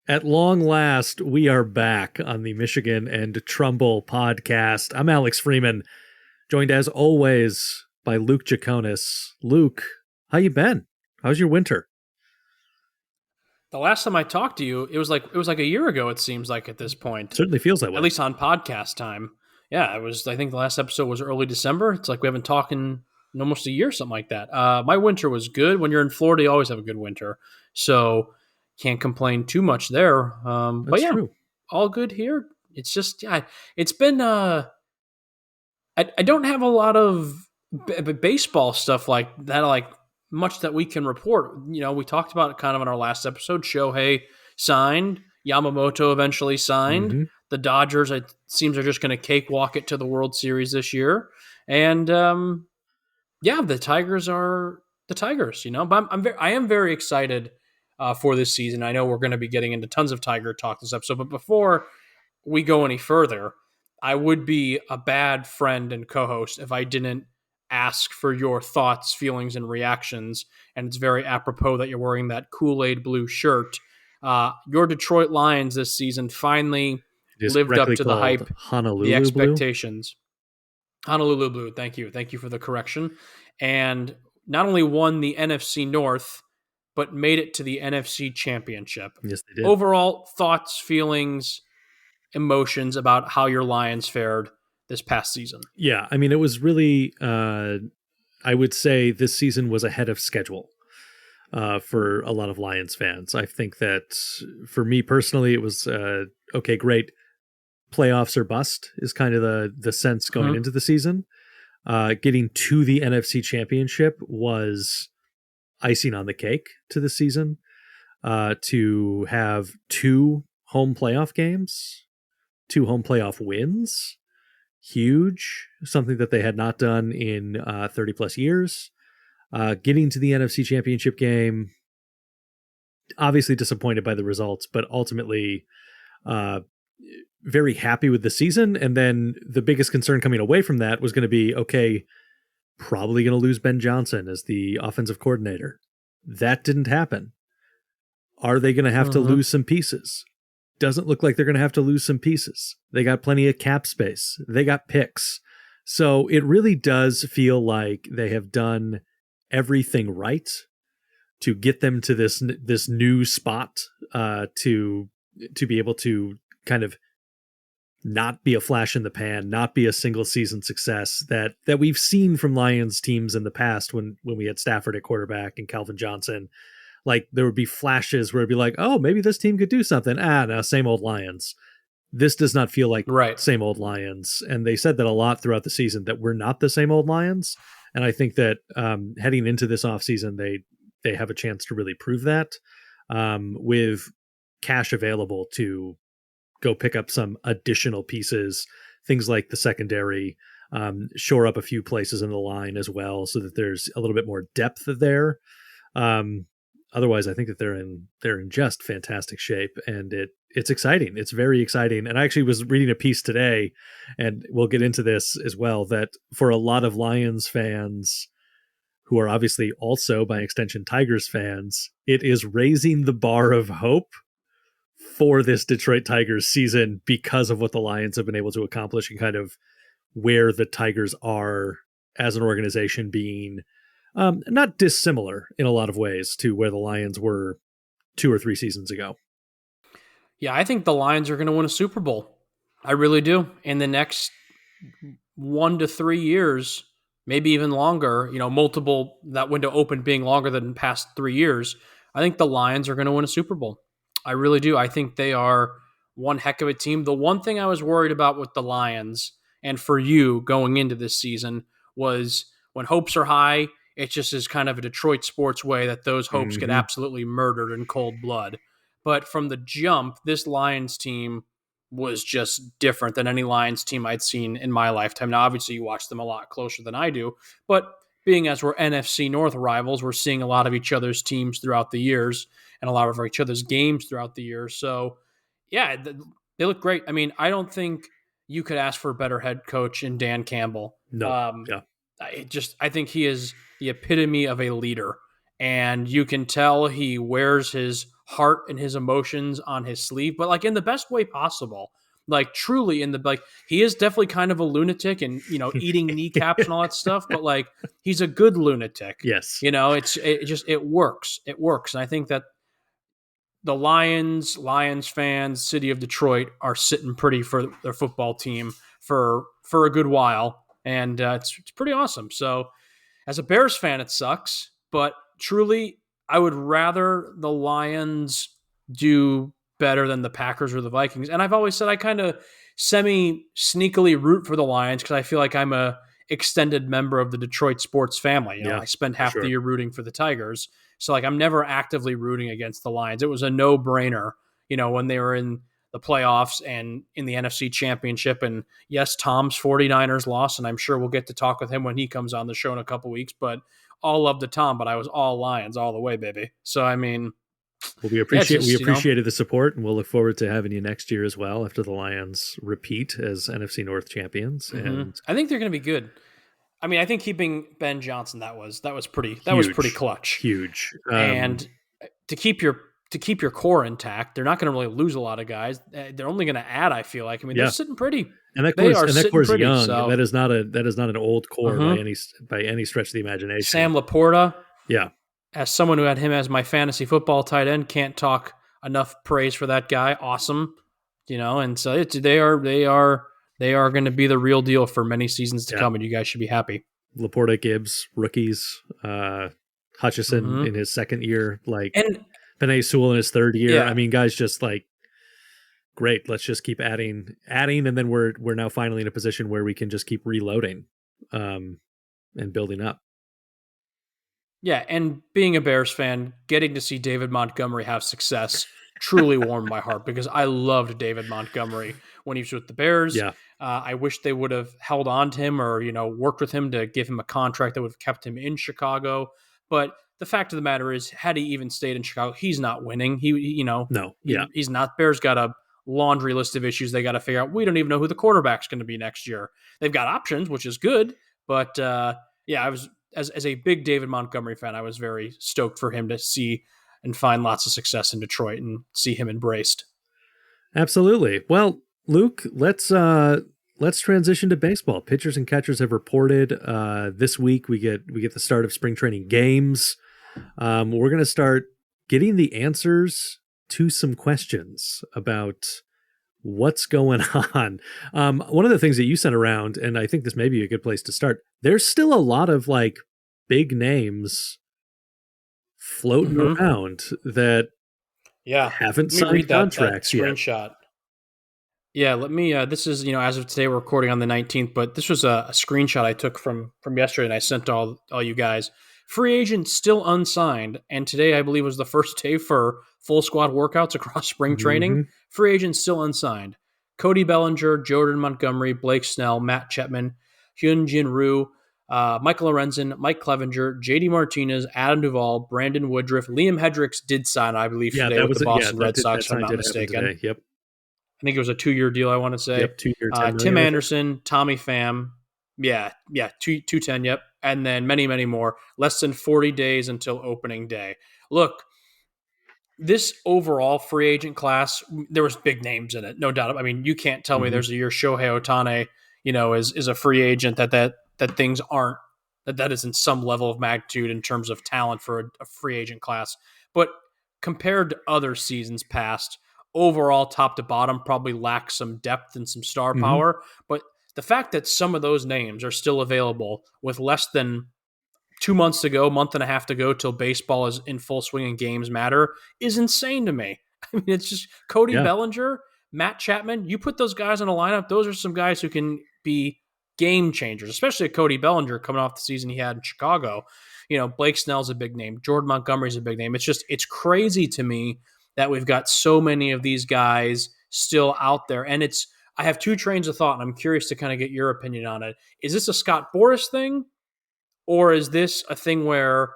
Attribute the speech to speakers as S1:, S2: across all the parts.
S1: At long last, we are back on the Michigan and Trumbull podcast. I'm Alex Freeman, joined as always by Luke Jaconis. Luke, how you been? How's your winter?
S2: The last time I talked to you, it was like a year ago. It seems like at this point,
S1: Certainly feels that
S2: at
S1: way.
S2: least on podcast time. Yeah, it was. I think the last episode was early December. It's like we haven't talked in almost a year, something like that. My winter was good. When you're in Florida, you always have a good winter, so can't complain too much there. But
S1: That's
S2: yeah,
S1: true.
S2: all good here. It's just it's been. I don't have a lot of baseball stuff like that, like much that we can report. We talked about it kind of in our last episode. Shohei signed, Yamamoto eventually signed.
S1: Hmm.
S2: The Dodgers, it seems, are just going to cakewalk it to the World Series this year. And yeah, the Tigers are the Tigers. But I am very excited for this season. I know we're going to be getting into tons of Tiger talk this episode, but before we go any further, I would be a bad friend and co-host if I didn't ask for your thoughts, feelings, and reactions. And it's very apropos that you're wearing that Kool-Aid blue shirt. Your Detroit Lions this season finally
S1: It is
S2: lived up
S1: correctly
S2: to the
S1: called
S2: hype, the
S1: Honolulu Blue.
S2: expectations. Honolulu Blue, thank you for the correction. And not only won the NFC North, but made it to the NFC Championship.
S1: Yes, they did.
S2: Overall thoughts, feelings, emotions about how your Lions fared this past season.
S1: Yeah, I mean, it was really, I would say this season was ahead of schedule for a lot of Lions fans. I think that for me personally, it was okay, great. Playoffs or bust is kind of the sense going
S2: Mm-hmm.
S1: into the season. Getting to the NFC Championship was icing on the cake to the season. To have two home playoff games, two home playoff wins, huge, something that they had not done in 30 plus years. Getting to the NFC Championship game, obviously disappointed by the results, but ultimately uh, very happy with the season. And then the biggest concern coming away from that was going to be, okay, probably going to lose Ben Johnson as the offensive coordinator. That didn't happen. Are they going to have to
S2: Mm-hmm.
S1: lose some pieces? Doesn't look like they're going to have to lose some pieces. They got plenty of cap space. They got picks. So it really does feel like they have done everything right to get them to this new spot, to be able to kind of not be a flash in the pan, not be a single season success that we've seen from Lions teams in the past when we had Stafford at quarterback and Calvin Johnson. Like there would be flashes where it'd be like, oh, maybe this team could do something. No, same old Lions. This does not feel like
S2: Right.
S1: same old Lions. And they said that a lot throughout the season, that we're not the same old Lions. And I think that heading into this offseason, they have a chance to really prove that with cash available to go pick up some additional pieces, things like the secondary, shore up a few places in the line as well, so that there's a little bit more depth there. Otherwise, I think that they're in just fantastic shape, and it's exciting. It's very exciting. And I actually was reading a piece today, and we'll get into this as well, that for a lot of Lions fans who are obviously also by extension Tigers fans, it is raising the bar of hope for this Detroit Tigers season because of what the Lions have been able to accomplish and kind of where the Tigers are as an organization, being not dissimilar in a lot of ways to where the Lions were 2 or 3 seasons ago.
S2: Yeah, I think the Lions are going to win a Super Bowl. I really do. In the next 1 to 3 years, maybe even longer, multiple, that window open being longer than the past 3 years, I think the Lions are going to win a Super Bowl. I really do. I think they are one heck of a team. The one thing I was worried about with the Lions and for you going into this season was when hopes are high, it just is kind of a Detroit sports way that those hopes get
S1: Mm-hmm.
S2: absolutely murdered in cold blood. But from the jump, this Lions team was just different than any Lions team I'd seen in my lifetime. Now, obviously, you watch them a lot closer than I do, but being as we're NFC North rivals, we're seeing a lot of each other's teams throughout the years and a lot of each other's games throughout the year. So, yeah, they look great. I mean, I don't think you could ask for a better head coach in Dan Campbell.
S1: No. Yeah.
S2: I think he is the epitome of a leader, and you can tell he wears his heart and his emotions on his sleeve, but like in the best way possible. Like truly in the like he is definitely kind of a lunatic and eating kneecaps and all that stuff, but like he's a good lunatic.
S1: Yes.
S2: It works. It works. And I think that the Lions fans, city of Detroit, are sitting pretty for their football team for a good while, and it's pretty awesome. So, as a Bears fan, it sucks, but truly, I would rather the Lions do better than the Packers or the Vikings. And I've always said I kind of semi sneakily root for the Lions because I feel like I'm a extended member of the Detroit sports family.
S1: Yeah,
S2: I spend
S1: for
S2: half the
S1: sure.
S2: year rooting for the Tigers. So like I'm never actively rooting against the Lions. It was a no-brainer, when they were in the playoffs and in the NFC Championship. And yes, Tom's 49ers lost, and I'm sure we'll get to talk with him when he comes on the show in a couple weeks, but all love to Tom, but I was all Lions all the way, baby. So I mean,
S1: Well,
S2: yeah, it's
S1: we
S2: just,
S1: appreciated the support, and we'll look forward to having you next year as well after the Lions repeat as NFC North champions. And
S2: I think they're going to be good. I mean, I think keeping Ben Johnson that was pretty
S1: huge,
S2: clutch.
S1: huge.
S2: And to keep your core intact, they're not going to really lose a lot of guys. They're only going to add. I feel like. I mean, they're
S1: Yeah,
S2: sitting pretty.
S1: and
S2: They are
S1: that
S2: sitting
S1: core's
S2: pretty.
S1: young.
S2: So
S1: That is not an old core
S2: uh
S1: by any stretch of the imagination.
S2: Sam Laporta,
S1: Yeah,
S2: as someone who had him as my fantasy football tight end, can't talk enough praise for that guy. Awesome, And so they are going to be the real deal for many seasons to
S1: yeah.
S2: come, and you guys should be happy.
S1: Laporta, Gibbs, rookies, Hutchison
S2: Mm-hmm.
S1: in his second year, like
S2: And
S1: Penei Sewell in his third year. I
S2: yeah,
S1: mean, guys, just like great. Let's just keep adding, and then we're now finally in a position where we can just keep reloading, and building up.
S2: Yeah, and being a Bears fan, getting to see David Montgomery have success truly warmed my heart because I loved David Montgomery when he was with the Bears.
S1: Yeah,
S2: I wish they would have held on to him or worked with him to give him a contract that would have kept him in Chicago. But the fact of the matter is, had he even stayed in Chicago, he's not winning.
S1: no, yeah,
S2: He's not. Bears got a laundry list of issues they got to figure out. We don't even know who the quarterback's going to be next year. They've got options, which is good, but yeah, I was as a big David Montgomery fan, I was very stoked for him to see and find lots of success in Detroit and see him embraced.
S1: absolutely. Well, Luke, let's transition to baseball. Pitchers and catchers have reported. This week we get the start of spring training games. We're going to start getting the answers to some questions about what's going on. One of the things that you sent around, and I think this may be a good place to start, there's still a lot of like big names floating around that
S2: Yeah,
S1: haven't
S2: let me
S1: signed
S2: read that
S1: contracts yet.
S2: screenshot. Yeah, let me. This is as of today we're recording on the 19th, but this was a screenshot I took from yesterday, and I sent to all you guys. Free agent still unsigned, and today I believe was the first day for full squad workouts across spring training.
S1: Mm-hmm.
S2: Free agent still unsigned. Cody Bellinger, Jordan Montgomery, Blake Snell, Matt Chapman, Hyun Jin Ryu, Michael Lorenzen, Mike Clevenger, JD Martinez, Adam Duvall, Brandon Woodruff, Liam Hendricks did sign, I believe,
S1: Yeah,
S2: today
S1: that
S2: with
S1: was
S2: the
S1: it. Yeah,
S2: Boston Red Sox, if I'm
S1: sign
S2: not
S1: did happen
S2: mistaken.
S1: today. Yep.
S2: I think it was a 2-year deal, I want to say.
S1: Yep. 2 year, 10
S2: Tim
S1: million, I think.
S2: Anderson, Tommy Pham. Yeah, 210, yep. And then many, many more. Less than 40 days until opening day. Look, this overall free agent class, there was big names in it, no doubt. I mean, you can't tell me
S1: Mhm.
S2: there's a year Shohei Ohtani, is a free agent that things aren't that isn't some level of magnitude in terms of talent for a free agent class. But compared to other seasons past, overall top to bottom probably lacks some depth and some star
S1: Mhm.
S2: power. But the fact that some of those names are still available with less than 2 months to go, month and a half to go till baseball is in full swing and games matter is insane to me. I mean, it's just Cody
S1: Yeah.
S2: Bellinger, Matt Chapman. You put those guys in a lineup; those are some guys who can be game changers, especially Cody Bellinger coming off the season he had in Chicago. Blake Snell's a big name. Jordan Montgomery's a big name. It's crazy to me that we've got so many of these guys still out there. And I have two trains of thought, and I'm curious to kind of get your opinion on it. Is this a Scott Boras thing? Or is this a thing where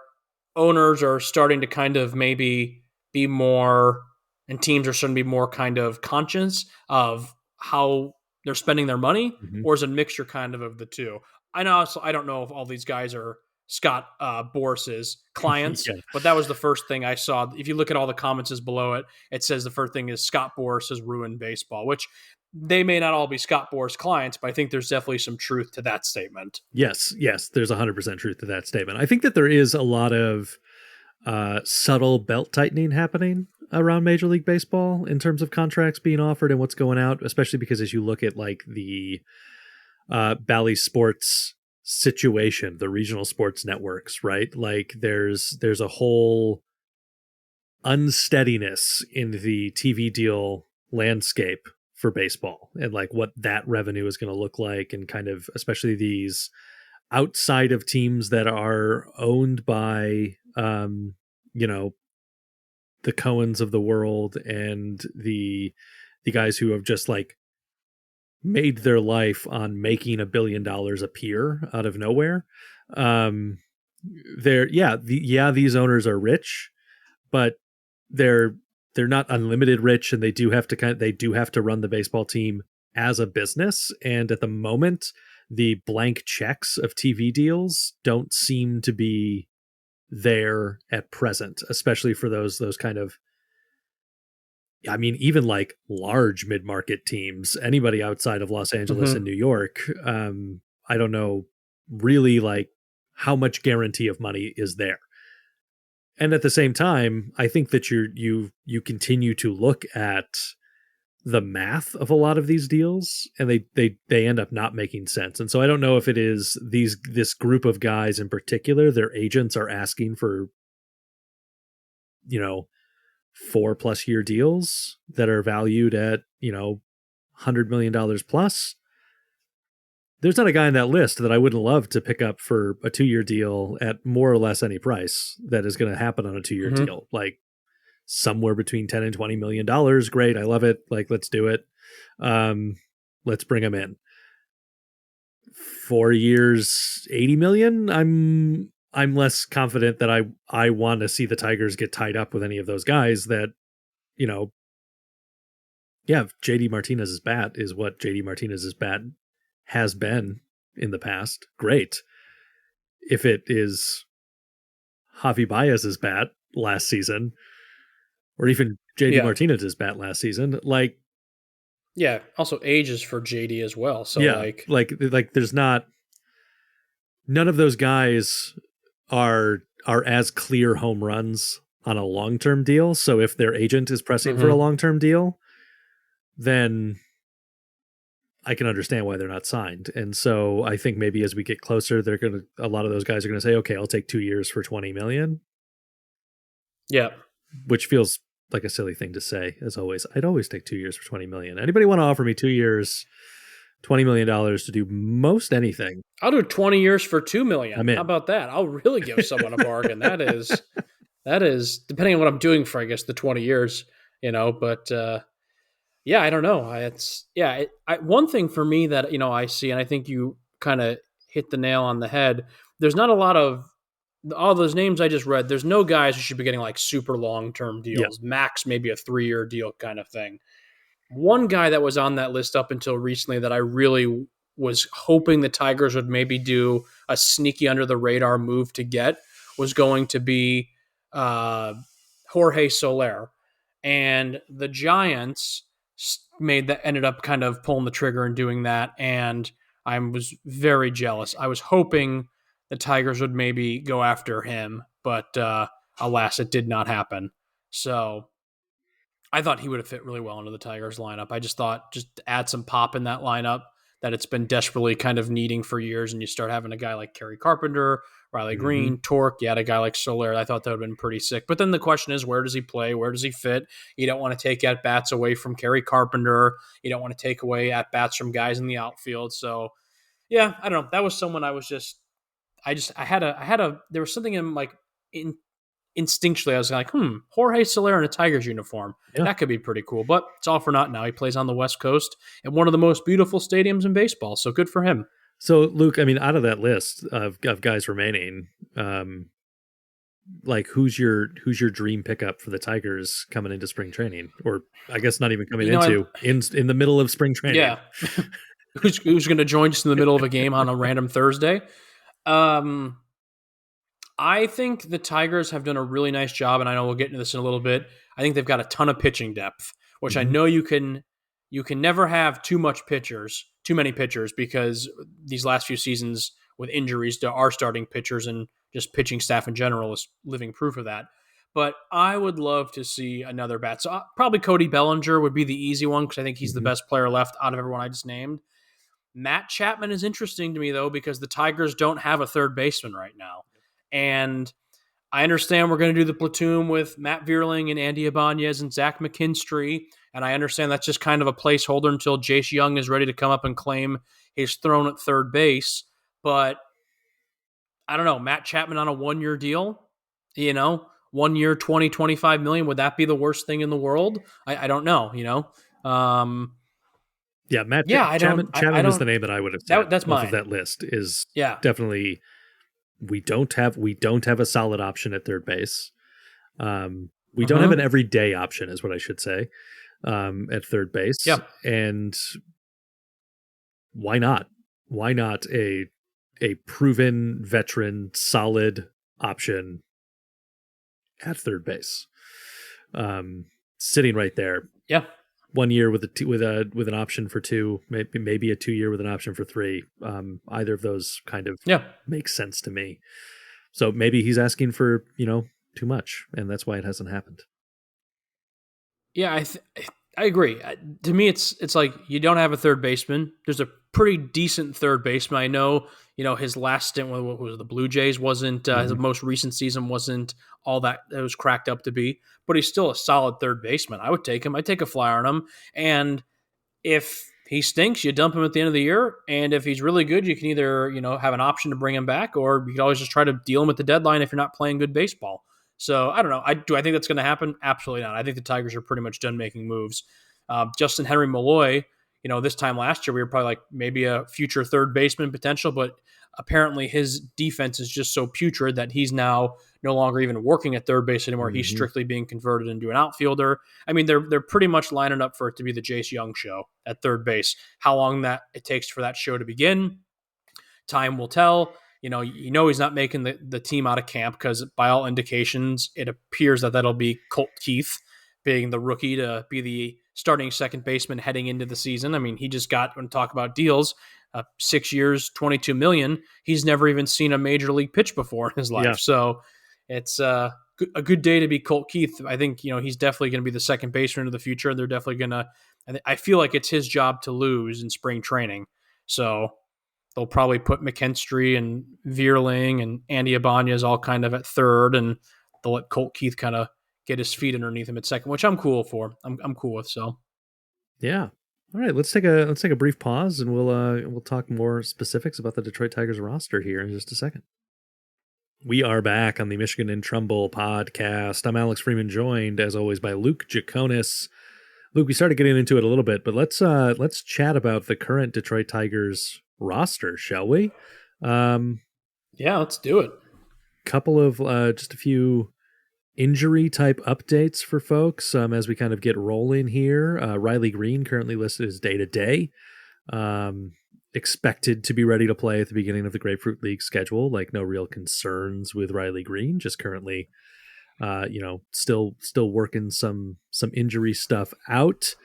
S2: owners are starting to kind of maybe be more, and teams are starting to be more kind of conscious of how they're spending their money?
S1: Mhm.
S2: Or is it a mixture kind of the two? I know, so I don't know if all these guys are Scott Boras's clients,
S1: Yeah.
S2: but that was the first thing I saw. If you look at all the comments below it, it says the first thing is Scott Boras has ruined baseball, which they may not all be Scott Boras clients, but I think there's definitely some truth to that statement.
S1: Yes, yes, there's 100% truth to that statement. I think that there is a lot of subtle belt tightening happening around Major League Baseball in terms of contracts being offered and what's going out, especially because as you look at like the Bally Sports situation, the regional sports networks, right? Like there's a whole unsteadiness in the TV deal landscape for baseball and like what that revenue is going to look like, and kind of especially these outside of teams that are owned by you know, the Cohens of the world and the guys who have just like made their life on making $1 billion appear out of nowhere. Um, these owners are rich, but they're they're not unlimited rich, and they do have to run the baseball team as a business. And at the moment, the blank checks of TV deals don't seem to be there at present, especially for those kind of, I mean, even like large mid-market teams, anybody outside of Los Angeles and
S2: Mm-hmm.
S1: New York, I don't know really like how much guarantee of money is there. And at the same time, I think that you continue to look at the math of a lot of these deals, and they end up not making sense. And so I don't know if it is this group of guys in particular, their agents are asking for, you know, 4+ year deals that are valued at, you know, $100 million plus. There's not a guy on that list that I wouldn't love to pick up for a 2 year deal at more or less any price that is going to happen on a 2 year
S2: Mm-hmm.
S1: deal. Like somewhere between 10 and $20 million. Great. I love it. Like, let's do it. Um, let's bring them in. 4 years, 80 million. I'm less confident that I want to see the Tigers get tied up with any of those guys that, you know, yeah, JD Martinez's bat is what JD Martinez's bat has been in the past. Great. If it is Javi Baez's bat last season, or even JD
S2: Yeah.
S1: Martinez's bat last season, like,
S2: Yeah. Also ages for JD as well. So
S1: yeah,
S2: like,
S1: like there's not, none of those guys are as clear home runs on a long-term deal. So if their agent is pressing for a
S2: mm-hmm.
S1: long-term deal, then I can understand why they're not signed. And so I think maybe as we get closer, a lot of those guys are gonna say, okay, I'll take 2 years for 20 million,
S2: Yeah.
S1: which feels like a silly thing to say. As always, I'd always take 2 years for 20 million. Anybody want to offer me 2 years, $20 million to do most anything?
S2: I'll do 20 years for
S1: I'm
S2: 2 million. How
S1: in.
S2: about that? I'll really give someone a bargain. That is depending on what I'm doing for, I guess, the 20 years, but yeah, I don't know. One thing for me that, I see, and I think you kind of hit the nail on the head. There's not a lot of all those names I just read. There's no guys who should be getting like super long-term
S1: Yeah.
S2: deals, max maybe a 3-year deal kind of thing. One guy that was on that list up until recently that I really was hoping the Tigers would maybe do a sneaky under the radar move to get was going to be uh, Jorge Soler, and the Giants ended up kind of pulling the trigger and doing that, and I was very jealous. I was hoping the Tigers would maybe go after him, but alas, it did not happen. So I thought he would have fit really well into the Tigers lineup. I just thought just to add some pop in that lineup that it's been desperately kind of needing for years, and you start having a guy like Kerry Carpenter, Riley
S1: Mm-hmm.
S2: Green, Torque, you had a guy like Soler. I thought that would have been pretty sick. But then the question is, where does he play? Where does he fit? You don't want to take at bats away from Kerry Carpenter. You don't want to take away at bats from guys in the outfield. So yeah, I don't know. That was someone there was something in like instinctually, I was like, Jorge Soler in a Tigers uniform.
S1: Yeah.
S2: That could be pretty cool. But it's all for naught now. He plays on the West Coast at one of the most beautiful stadiums in baseball. So good for him.
S1: So Luke, I mean, out of that list of guys remaining, like who's your dream pickup for the Tigers coming into spring training, or I guess not even coming
S2: You know, I,
S1: into in the middle of spring training?
S2: yeah. Who's going to join us in the middle of a game on a random Thursday? Um, I think the Tigers have done a really nice job, and I know we'll get into this in a little bit. I think they've got a ton of pitching depth, which I
S1: Hmm.
S2: know you can never have too many pitchers, because these last few seasons with injuries to our starting pitchers and just pitching staff in general is living proof of that. But I would love to see another bat. So probably Cody Bellinger would be the easy one, because I think he's the
S1: Hmm.
S2: best player left out of everyone I just named. Matt Chapman is interesting to me, though, because the Tigers don't have a third baseman right now. And I understand we're going to do the platoon with Matt Vierling and Andy Ibanez and Zach McKinstry. And I understand that's just kind of a placeholder until Jace Young is ready to come up and claim his throne at third base. But I don't know, Matt Chapman on a 1 year deal, 1 year, 20, 25 million. Would that be the worst thing in the world? I don't know.
S1: Yeah,
S2: Yeah, I don't, I
S1: Chapman is the
S2: don't,
S1: name that I would have said
S2: that's
S1: off of
S2: mine.
S1: that list. Is
S2: Yeah.
S1: definitely we don't have a solid option at third base. We don't have an
S2: Uh-huh.
S1: everyday option, is what I should say, at third base.
S2: Yeah.
S1: And why not? Why not a proven veteran, solid option at third base, um, sitting right there?
S2: Yeah.
S1: 1 year with an option for two, maybe a 2 year with an option for three. Either of those kind of
S2: Yeah.
S1: makes sense to me. So maybe he's asking for too much, and that's why it hasn't happened.
S2: Yeah, I agree. To me, it's like you don't have a third baseman. There's a pretty decent third baseman. I know, his last stint with what was the Blue Jays wasn't his
S1: Hmm.
S2: most recent season wasn't all that it was cracked up to be, but he's still a solid third baseman. I would take him. I'd take a flyer on him, and if he stinks, you dump him at the end of the year. And if he's really good, you can either, have an option to bring him back, or you can always just try to deal him at the deadline if you're not playing good baseball. So I don't know. I think that's going to happen? Absolutely not. I think the Tigers are pretty much done making moves. Justin Henry Malloy, this time last year we were probably like maybe a future third baseman potential, but apparently his defense is just so putrid that he's now no longer even working at third base anymore. He's
S1: Hmm.
S2: strictly being converted into an outfielder. I mean, they're pretty much lining up for it to be the Jace Young show at third base. How long that it takes for that show to begin, time will tell. He's not making the team out of camp, because by all indications, it appears that that'll be Colt Keith being the rookie to be the starting second baseman heading into the season. I mean, he just got, when talk about deals, 6 years, 22 million. He's never even seen a major league pitch before in his life.
S1: Yeah,
S2: So it's a good day to be Colt Keith. I think, he's definitely going to be the second baseman of the future. And they're definitely going to, I feel like it's his job to lose in spring training. So they'll probably put McKinstry and Vierling and Andy Ibanez all kind of at third, and they'll let Colt Keith kind of get his feet underneath him at second, which I'm cool for. I'm cool with. So
S1: yeah. All right, let's take a brief pause, and we'll talk more specifics about the Detroit Tigers roster here in just a second. We are back on the Michigan and Trumbull podcast. I'm Alex Freeman, joined as always by Luke Jaconis. Luke, we started getting into it a little bit, but let's chat about the current Detroit Tigers roster, shall we?
S2: yeah, let's do it.
S1: Couple of just a few injury type updates for folks as we kind of get rolling here. Riley Green currently listed as day to day. Expected to be ready to play at the beginning of the Grapefruit League schedule. Like, no real concerns with Riley Green. Just currently, still working some injury stuff out.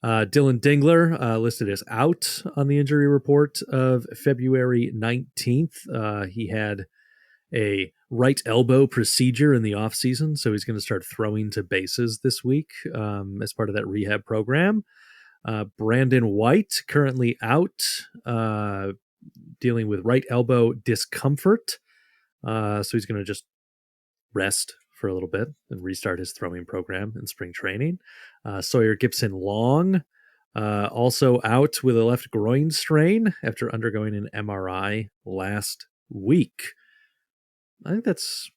S1: Dylan Dingler listed as out on the injury report of February 19th. He had a right elbow procedure in the offseason, so he's going to start throwing to bases this week as part of that rehab program. Brandon White currently out, dealing with right elbow discomfort. So he's going to just rest for a little bit and restart his throwing program in spring training. Sawyer Gibson Long, also out with a left groin strain after undergoing an MRI last week. I think that's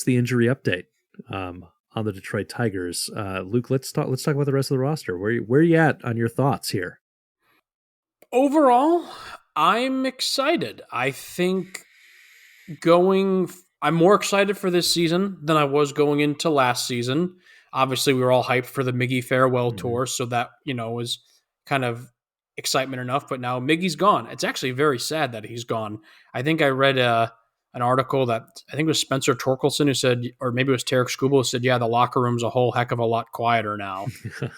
S1: the injury update on the Detroit Tigers. Luke, let's talk about the rest of the roster. Where are you at on your thoughts here?
S2: Overall, I'm excited. I think I'm more excited for this season than I was going into last season. Obviously, we were all hyped for the Miggy farewell
S1: Mm-hmm.
S2: tour, so that, was kind of excitement enough. But now Miggy's gone. It's actually very sad that he's gone. I think I read an article that I think it was Spencer Torkelson who said, or maybe it was Tarek Skubal who said, yeah, the locker room's a whole heck of a lot quieter now.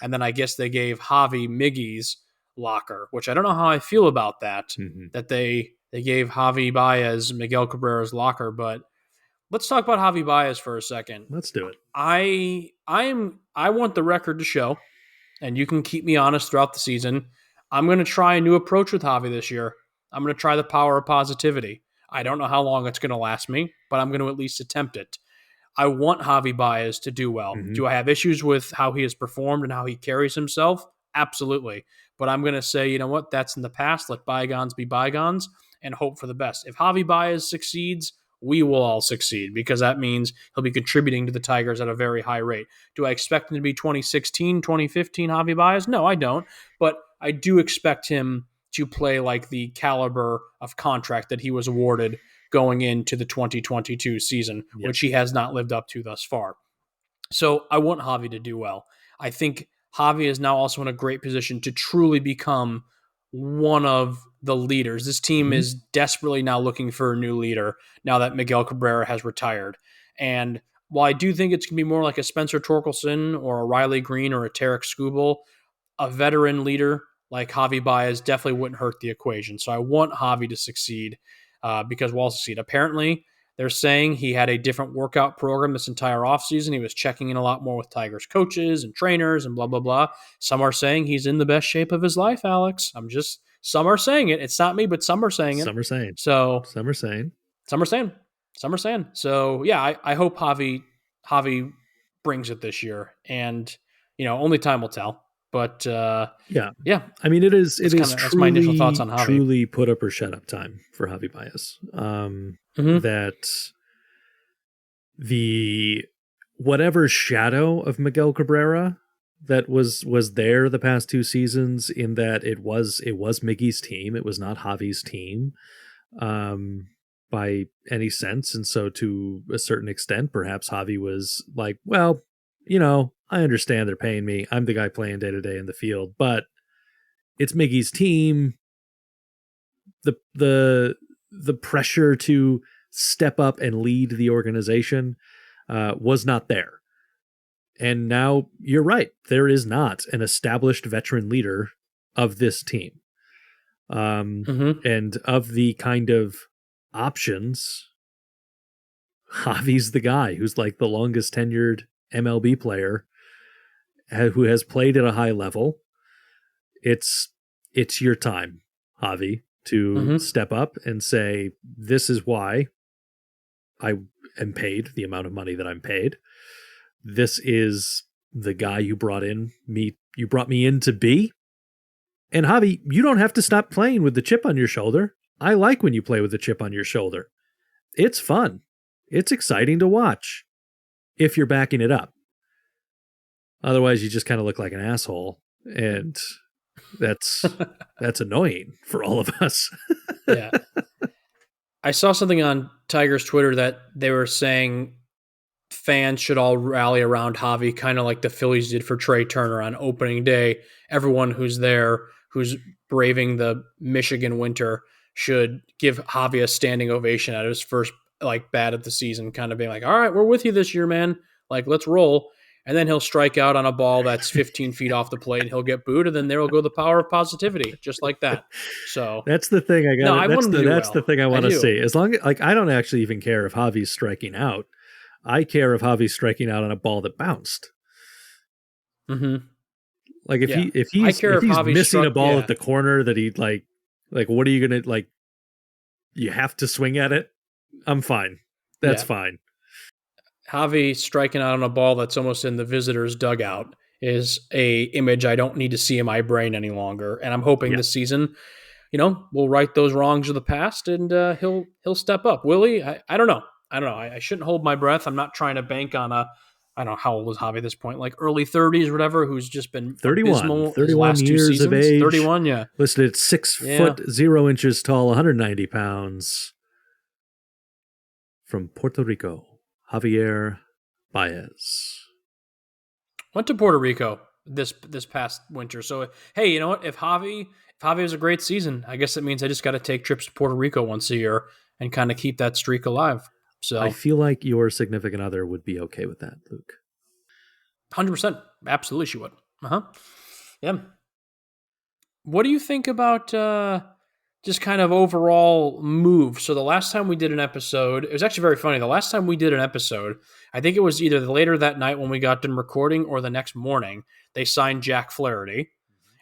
S2: And then I guess they gave Javi Miggy's locker, which I don't know how I feel about that,
S1: Mm-hmm.
S2: that they gave Javi Baez Miguel Cabrera's locker. But let's talk about Javi Baez for a second.
S1: Let's do it.
S2: I want the record to show, and you can keep me honest throughout the season. I'm going to try a new approach with Javi this year. I'm going to try the power of positivity. I don't know how long it's going to last me, but I'm going to at least attempt it. I want Javi Baez to do well.
S1: Mm-hmm.
S2: Do I have issues with how he has performed and how he carries himself? Absolutely. But I'm going to say, you know what? That's in the past. Let bygones be bygones and hope for the best. If Javi Baez succeeds, we will all succeed because that means he'll be contributing to the Tigers at a very high rate. Do I expect him to be 2016, 2015 Javi Baez? No, I don't. But I do expect him to play like the caliber of contract that he was awarded going into the 2022 season,
S1: Yep.
S2: which he has not lived up to thus far. So I want Javi to do well. I think Javi is now also in a great position to truly become one of the leaders. This team
S1: Mm-hmm.
S2: is desperately now looking for a new leader now that Miguel Cabrera has retired. And while I do think it's going to be more like a Spencer Torkelson or a Riley Green or a Tarek Skubal, a veteran leader like Javi Baez definitely wouldn't hurt the equation. So I want Javi to succeed because we'll succeed. Apparently, they're saying he had a different workout program this entire offseason. He was checking in a lot more with Tigers coaches and trainers and blah, blah, blah. Some are saying he's in the best shape of his life, Alex. Some are saying it. It's not me, but some are saying it.
S1: Some are saying.
S2: So
S1: Some are saying.
S2: some are saying. Some are saying. So yeah, I hope Javi brings it this year. And, only time will tell. But
S1: Yeah.
S2: yeah.
S1: I mean, it is
S2: That's my initial thoughts on Javi.
S1: truly put up or shut up time for Javi Baez. That the whatever shadow of Miguel Cabrera that was there the past two seasons, in that it was Miggy's team, it was not Javi's team, by any sense. And so to a certain extent, perhaps Javi was like, well, I understand they're paying me. I'm the guy playing day to day in the field, but it's Miggy's team. The pressure to step up and lead the organization was not there. And now you're right. There is not an established veteran leader of this team. And of the kind of options, Javi's the guy who's like the longest tenured MLB player who has played at a high level. It's your time, Javi, to step up and say, this is why I am paid the amount of money that I'm paid. This is the guy you brought me in to be. And Javi, you don't have to stop playing with the chip on your shoulder. I like when you play with the chip on your shoulder. It's fun. It's exciting to watch if you're backing it up. Otherwise, you just kind of look like an asshole. And that's annoying for all of us.
S2: Yeah. I saw something on Tigers Twitter that they were saying fans should all rally around Javi, kind of like the Phillies did for Trey Turner on opening day. Everyone who's there, who's braving the Michigan winter, should give Javi a standing ovation at his first bat of the season, kind of being like, all right, we're with you this year, man. Let's roll. And then he'll strike out on a ball that's 15 feet off the plate, and he'll get booed, and then there will go the power of positivity, just like that. So
S1: that's the thing I got.
S2: No, I want him to do
S1: that's
S2: well.
S1: the thing I want to see. As long as I don't actually even care if Javi's striking out. I care if Javi's striking out on a ball that bounced.
S2: Mm-hmm.
S1: If he's missing a ball at the corner that he like what are you gonna you have to swing at it? I'm fine. That's fine.
S2: Javi striking out on a ball that's almost in the visitor's dugout is a image I don't need to see in my brain any longer. And I'm hoping this season, we'll right those wrongs of the past, and he'll step up. Will he? I don't know. I shouldn't hold my breath. I'm not trying to bank on I don't know, how old is Javi at this point? Like early 30s or whatever, who's just been
S1: 31 years of age.
S2: 31, yeah.
S1: Listed at 6 foot 0 inches tall, 190 pounds. From Puerto Rico, Javier Baez.
S2: Went to Puerto Rico this past winter. So hey, you know what? If Javi has a great season, I guess it means I just got to take trips to Puerto Rico once a year and kind of keep that streak alive.
S1: I
S2: So
S1: feel like your significant other would be okay with that, Luke.
S2: 100%, absolutely, she would. Yeah. What do you think about just kind of overall move? So the last time we did an episode, it was actually very funny. The last time we did an episode, I think it was either later that night when we got done recording or the next morning, they signed Jack Flaherty.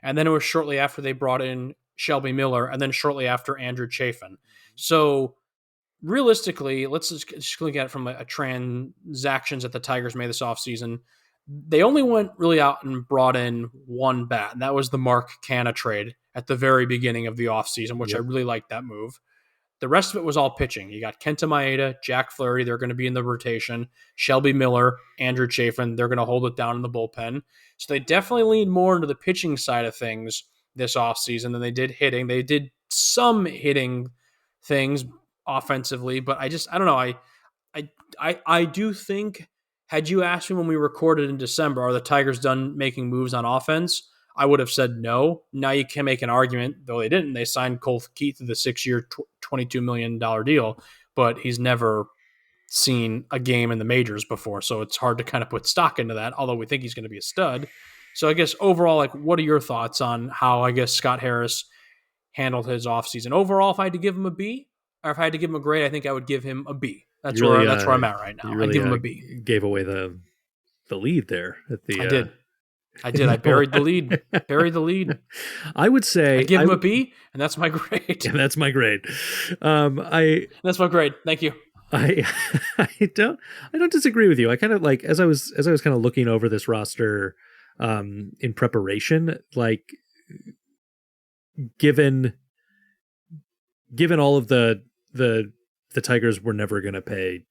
S2: And then it was shortly after they brought in Shelby Miller, and then shortly after Andrew Chafin. So realistically, let's just look at it from a transactions that the Tigers made this offseason. They only went really out and brought in one bat, and that was the Mark Canna trade at the very beginning of the offseason, which I
S1: Yep.
S2: really liked that move. The rest of it was all pitching. You got Kenta Maeda, Jack Flaherty, they're going to be in the rotation. Shelby Miller, Andrew Chafin, they're going to hold it down in the bullpen. So they definitely leaned more into the pitching side of things this offseason than they did hitting. They did some hitting things offensively, but I don't know. I do think, had you asked me when we recorded in December, are the Tigers done making moves on offense? I would have said no. Now you can make an argument, though they didn't. They signed Cole Keith to the 6-year, $22 million deal, but he's never seen a game in the majors before, so it's hard to kind of put stock into that, although we think he's going to be a stud. So I guess overall, like, what are your thoughts on how, I guess, Scott Harris handled his offseason? Overall, if I had to give him a B, or if I had to give him a grade, I think I would give him a B. That's
S1: You really,
S2: where I'm at right now.
S1: you
S2: I'd
S1: really
S2: give him a B.
S1: gave away the lead there at the.
S2: I did. I did. I
S1: No,
S2: buried the lead. Buried the lead.
S1: I would say
S2: I give him a B, and that's my grade.
S1: Yeah, that's my grade.
S2: That's my grade. Thank you.
S1: I I don't disagree with you. I kind of like as I was kind of looking over this roster in preparation, like given all of the Tigers were never going to pay,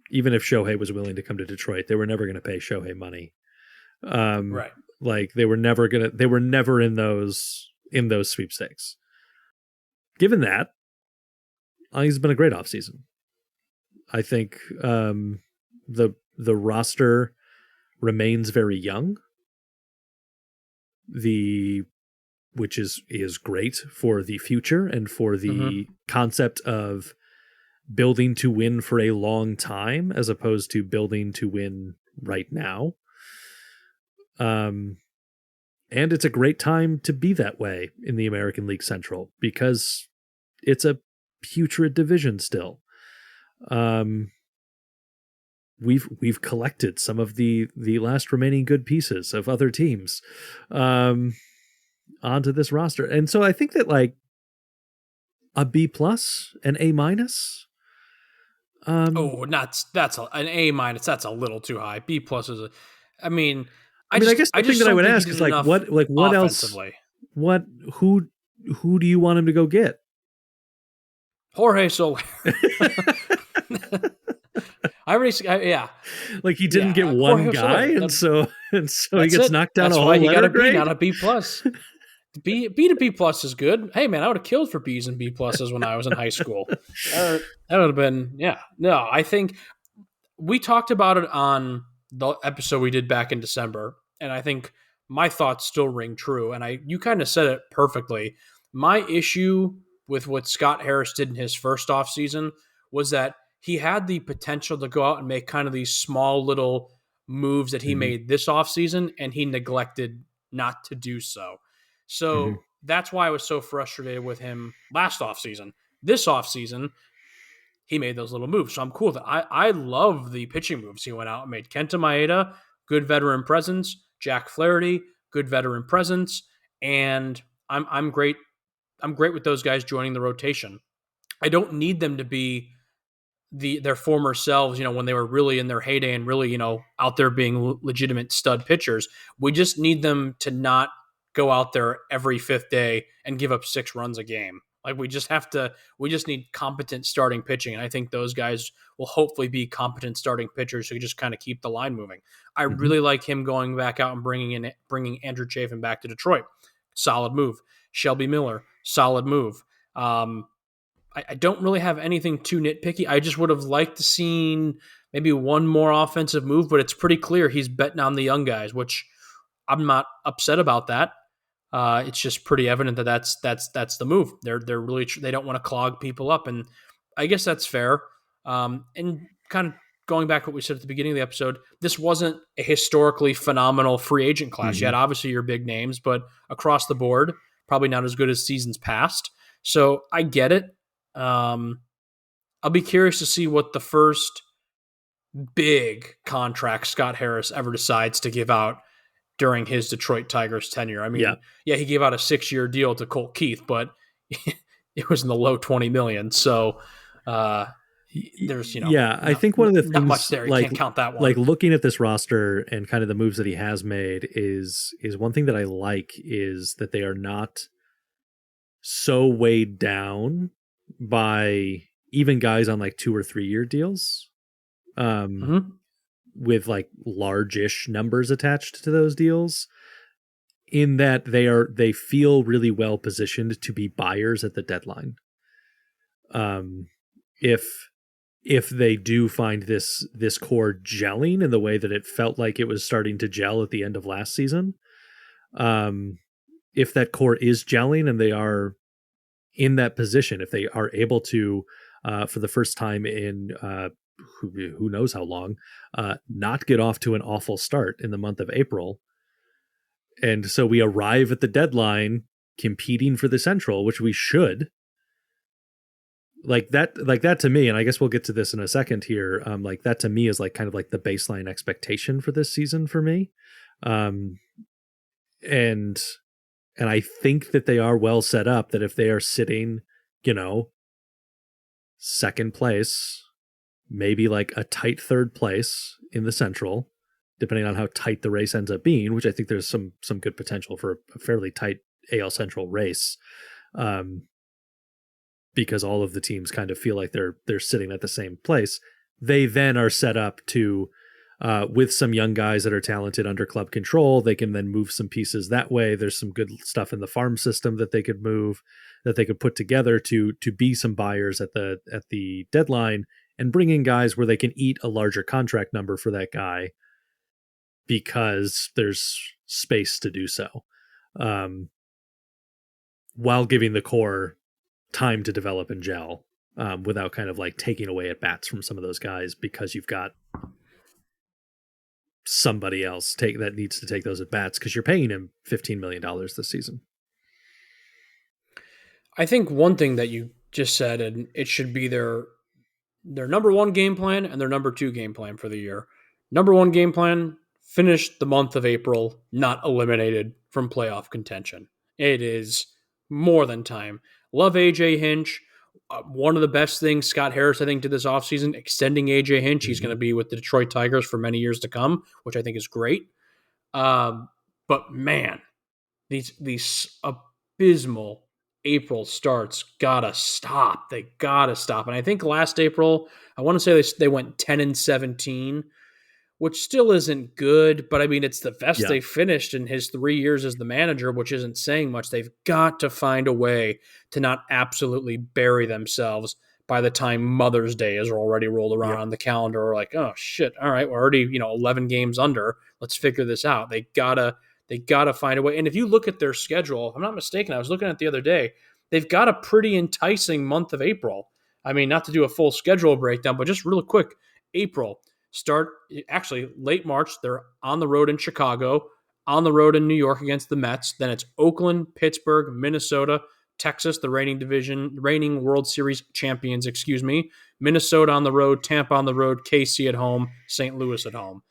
S1: even if Shohei was willing to come to Detroit, they were never going to pay Shohei money.
S2: Right.
S1: Like they were never in those sweepstakes. Given that, I think it's been a great offseason. I think the roster remains very young. Which is great for the future and for the concept of building to win for a long time as opposed to building to win right now. And it's a great time to be that way in the American League Central because it's a putrid division still. We've collected some of the last remaining good pieces of other teams onto this roster, and so I think that like a B plus, an A minus.
S2: An A minus. That's a little too high. B plus is I mean,
S1: I guess the thing that I would ask is like what else? Who do you want him to go get?
S2: Jorge Soler. Yeah.
S1: Like he didn't get one guy, and so he gets knocked down. That's a whole letter grade.
S2: Not a B plus. B to B plus is good. Hey man, I would have killed for B's and B pluses when I was in high school. That would have been No, I think we talked about it on the episode we did back in December, and I think my thoughts still ring true. And you kind of said it perfectly. My issue with what Scott Harris did in his first offseason was that he had the potential to go out and make kind of these small little moves that he made this offseason, and he neglected not to do so. So that's why I was so frustrated with him last offseason. This offseason, he made those little moves. So I'm cool with it. I love the pitching moves. He went out and made Kenta Maeda, good veteran presence, Jack Flaherty, good veteran presence, and I'm great. I'm great with those guys joining the rotation. I don't need them to be their former selves, when they were really in their heyday and really, out there being legitimate stud pitchers. We just need them to not go out there every fifth day and give up 6 runs a game. Like we just need competent starting pitching. And I think those guys will hopefully be competent starting pitchers who just kind of keep the line moving. I really like him going back out and bringing Andrew Chafin back to Detroit. Solid move. Shelby Miller, solid move. I don't really have anything too nitpicky. I just would have liked to seen maybe one more offensive move, but it's pretty clear he's betting on the young guys, which I'm not upset about that. It's just pretty evident that that's the move. They're really they don't want to clog people up, and I guess that's fair. And kind of going back to what we said at the beginning of the episode, this wasn't a historically phenomenal free agent class. You
S1: Mm-hmm.
S2: had obviously your big names, but across the board, probably not as good as seasons past. So I get it. I'll be curious to see what the first big contract Scott Harris ever decides to give out during his Detroit Tigers tenure. I
S1: Yeah.
S2: mean, yeah, he gave out a 6-year deal to Colt Keith, but it was in the low 20 million. So there's,
S1: Yeah, I think one of the
S2: not much
S1: things,
S2: there. You can't count that
S1: like
S2: one.
S1: looking at this roster and kind of the moves that he has made is one thing that I like is that they are not so weighed down by even guys on like 2 or 3 year deals, um,
S2: Mm-hmm.
S1: with like large-ish numbers attached to those deals. In that they feel really well positioned to be buyers at the deadline. Um, if they do find this core gelling in the way that it felt like it was starting to gel at the end of last season, um, if that core is gelling and they are in that position, if they are able to, for the first time in who knows how long, not get off to an awful start in the month of April, and so we arrive at the deadline competing for the Central, which we should, like that to me, and I guess we'll get to this in a second here, like that to me is like kind of like the baseline expectation for this season for me. um and I think that they are well set up, that if they are sitting, you know, second place, maybe like a tight third place in the Central, depending on how tight the race ends up being, which I think there's some good potential for a fairly tight AL Central race, um because all of the teams kind of feel like they're sitting at the same place. They then are set up to, with some young guys that are talented under club control, they can then move some pieces that way. There's some good stuff in the farm system that they could move, that they could put together to be some buyers at the deadline, and bring in guys where they can eat a larger contract number for that guy because there's space to do so, um, while giving the core time to develop and gel, without kind of like taking away at bats from some of those guys because you've got somebody else take that needs to take those at bats because you're paying him $15 million this season.
S2: I think one thing that you just said, and it should be their number one game plan and their number two game plan for the year. Number one game plan, finish the month of April not eliminated from playoff contention. It is more than time. Love AJ Hinch. One of the best things Scott Harris, I think, did this offseason, extending AJ Hinch. He's
S1: Mm-hmm.
S2: going to be with the Detroit Tigers for many years to come, which I think is great. But man, these abysmal April starts gotta stop. They gotta stop. And I think last April, I want to say they went 10-17, which still isn't good. But I mean, it's the best
S1: Yeah.
S2: they finished in his 3 years as the manager, which isn't saying much. They've got to find a way to not absolutely bury themselves by the time Mother's Day is already rolled around
S1: Yep.
S2: on the calendar. Or like, oh shit, all right, we're already 11 games under. Let's figure this out. They gotta find a way. And if you look at their schedule, if I'm not mistaken, I was looking at it the other day. They've got a pretty enticing month of April. I mean, not to do a full schedule breakdown, but just real quick, April start actually late March. They're on the road in Chicago, on the road in New York against the Mets. Then it's Oakland, Pittsburgh, Minnesota, Texas, the reigning World Series champions, Minnesota on the road, Tampa on the road, KC at home, St. Louis at home.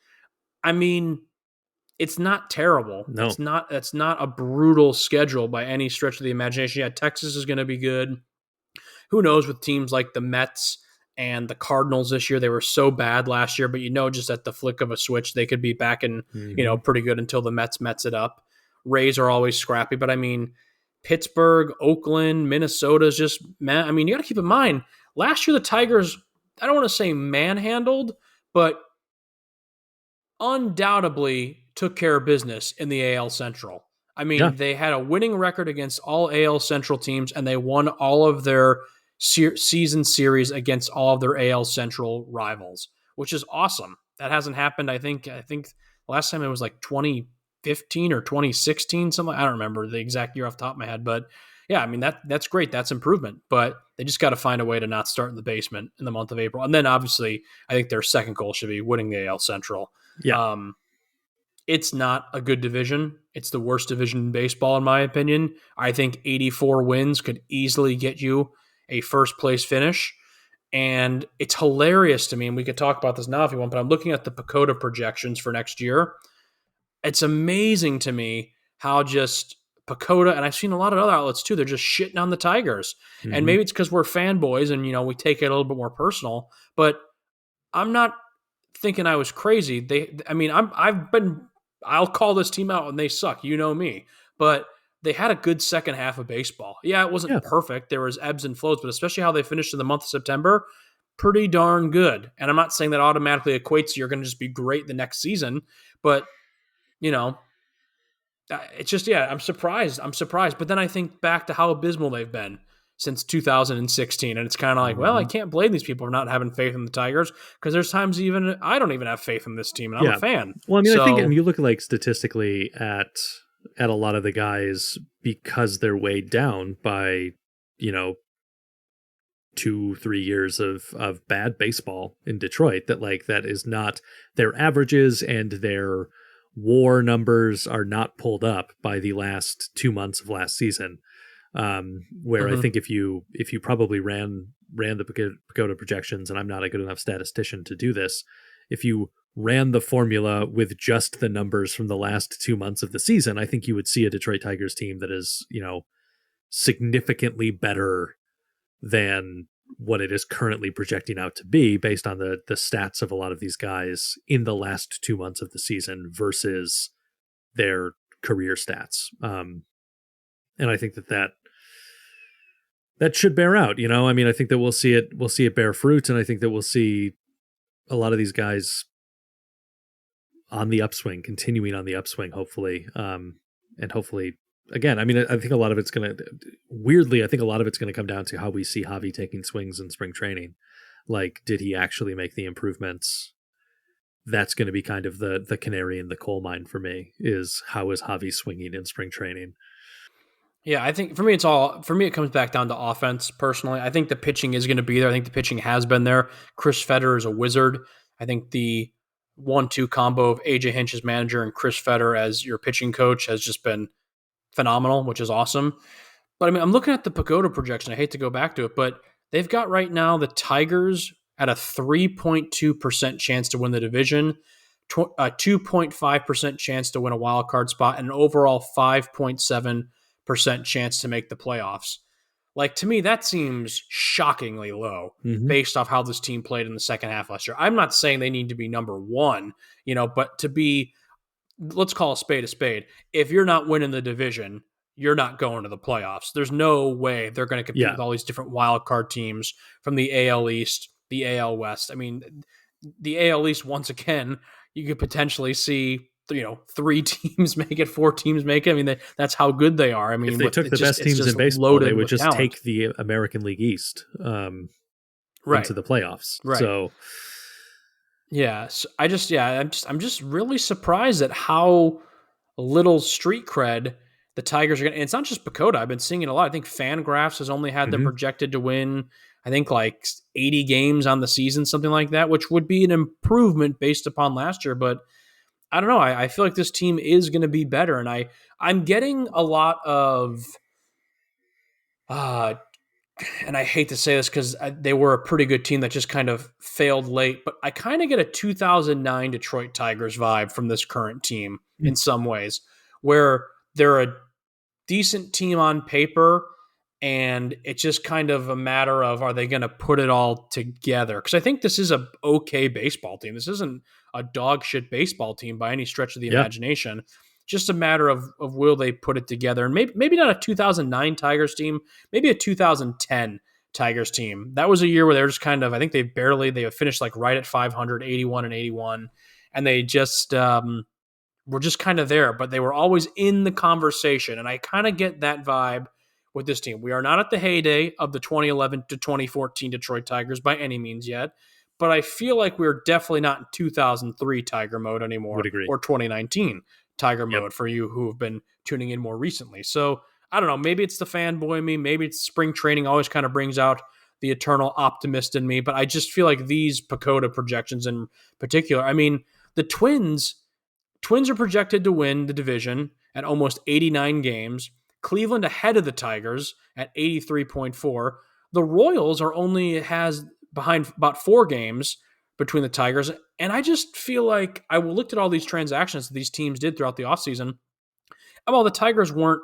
S2: I mean, it's not terrible.
S1: No.
S2: That's not a brutal schedule by any stretch of the imagination. Yeah, Texas is going to be good. Who knows with teams like the Mets and the Cardinals this year? They were so bad last year, but just at the flick of a switch, they could be back in,
S1: Mm-hmm.
S2: pretty good until the Mets it up. Rays are always scrappy, but I mean, Pittsburgh, Oakland, Minnesota is just, man. I mean, you got to keep in mind, last year the Tigers, I don't want to say manhandled, but undoubtedly took care of business in the AL Central. I
S1: Yeah.
S2: mean, they had a winning record against all AL Central teams, and they won all of their season series against all of their AL Central rivals, which is awesome. That hasn't happened. I think last time it was like 2015 or 2016, something. I don't remember the exact year off the top of my head, but Yeah, I mean that's great. That's improvement, but they just got to find a way to not start in the basement in the month of April. And then obviously, I think their second goal should be winning the AL Central.
S1: Yeah.
S2: Um, it's not a good division. It's the worst division in baseball, in my opinion. I think 84 wins could easily get you a first place finish. And it's hilarious to me, and we could talk about this now if you want, but I'm looking at the Pacoda projections for next year. It's amazing to me how just Pacoda, and I've seen a lot of other outlets too, they're just shitting on the Tigers. And
S1: Hmm.
S2: maybe it's because we're fanboys and, we take it a little bit more personal, but I'm not thinking I was crazy. I'll call this team out when they suck. You know me. But they had a good second half of baseball. Yeah, it
S1: Yeah.
S2: wasn't perfect. There was ebbs and flows, but especially how they finished in the month of September, pretty darn good. And I'm not saying that automatically equates to you're going to just be great the next season, but you know, it's just I'm surprised. I'm surprised. But then I think back to how abysmal they've been since 2016, and it's kind of like, well, I
S1: Hmm.
S2: can't blame these people for not having faith in the Tigers because there's times even I don't even have faith in this team, and I'm a
S1: Yeah.
S2: fan.
S1: Well, I mean, I think, and
S2: So,
S1: you look like statistically at a lot of the guys because they're weighed down by, you know, 2 3 years of bad baseball in Detroit, that like that is not their averages, and their WAR numbers are not pulled up by the last 2 months of last season. Where I
S2: mhm.
S1: think if you probably ran the Pagoda projections, and I'm not a good enough statistician to do this, if you ran the formula with just the numbers from the last 2 months of the season, I think you would see a Detroit Tigers team that is, significantly better than what it is currently projecting out to be, based on the stats of a lot of these guys in the last 2 months of the season versus their career stats. And I think that should bear out. I mean, I think that we'll see it bear fruit, and I think that we'll see a lot of these guys on the upswing, continuing on the upswing, hopefully. And hopefully, again, I mean, I think a lot of it's going to, weirdly, I think a lot of it's going to come down to how we see Javi taking swings in spring training. Like, did he actually make the improvements? That's going to be kind of the canary in the coal mine for me, is how is Javi swinging in spring training?
S2: Yeah, I think for me it comes back down to offense. Personally, I think the pitching is going to be there. I think the pitching has been there. Chris Fetter is a wizard. I think the 1-2 combo of AJ Hinch as manager and Chris Fetter as your pitching coach has just been phenomenal, which is awesome. But I mean, I'm looking at the Pagoda projection. I hate to go back to it, but they've got right now the Tigers at a 3.2% chance to win the division, a 2.5% chance to win a wild card spot, and an overall 5.7% chance to make the playoffs. Like, to me, that seems shockingly low
S1: Mm-hmm.
S2: based off how this team played in the second half last year. I'm not saying they need to be number one, but to be, let's call a spade a spade. If you're not winning the division, you're not going to the playoffs. There's no way they're going to compete
S1: Yeah.
S2: with all these different wild card teams from the AL East, the AL West. I mean, the AL East, once again, you could potentially see, three teams make it, four teams make it. I mean, that's how good they are. I
S1: If
S2: mean,
S1: they took the best
S2: it's
S1: teams in
S2: just
S1: baseball, they
S2: loaded
S1: would
S2: with
S1: just
S2: talent.
S1: take the American League East
S2: Right.
S1: into the playoffs.
S2: Right.
S1: So,
S2: Yeah. So I'm just really surprised at how little street cred the Tigers are getting. And it's not just Pacoda. I've been seeing it a lot. I think Fangraphs has only had them
S1: mhm.
S2: projected to win, I think, like 80 games on the season, something like that, which would be an improvement based upon last year. But I don't know. I feel like this team is going to be better, and I'm getting a lot of uh, and I hate to say this because they were a pretty good team that just kind of failed late, but I kind of get a 2009 Detroit Tigers vibe from this current team in some ways, where they're a decent team on paper, and it's just kind of a matter of, are they going to put it all together? Because I think this is a okay baseball team. This isn't a dog shit baseball team by any stretch of the
S1: Yeah.
S2: imagination. Just a matter of will they put it together, and maybe not a 2009 Tigers team, maybe a 2010 Tigers team. That was a year where they're just kind of, I think they finished like right at 500, 81 and 81, and they just were just kind of there, but they were always in the conversation. And I kind of get that vibe with this team. We are not at the heyday of the 2011 to 2014 Detroit Tigers by any means yet, but I feel like we're definitely not in 2003 Tiger mode
S1: Would
S2: anymore,
S1: agree.
S2: or 2019 Tiger
S1: Yep.
S2: mode for you who have been tuning in more recently. So I don't know. Maybe it's the fanboy in me. Maybe it's spring training always kind of brings out the eternal optimist in me. But I just feel like these Pacoda projections in particular. I mean, the Twins are projected to win the division at almost 89 games. Cleveland ahead of the Tigers at 83.4. The Royals are only has behind about 4 games between the Tigers. And I just feel like I looked at all these transactions that these teams did throughout the offseason. While the Tigers weren't,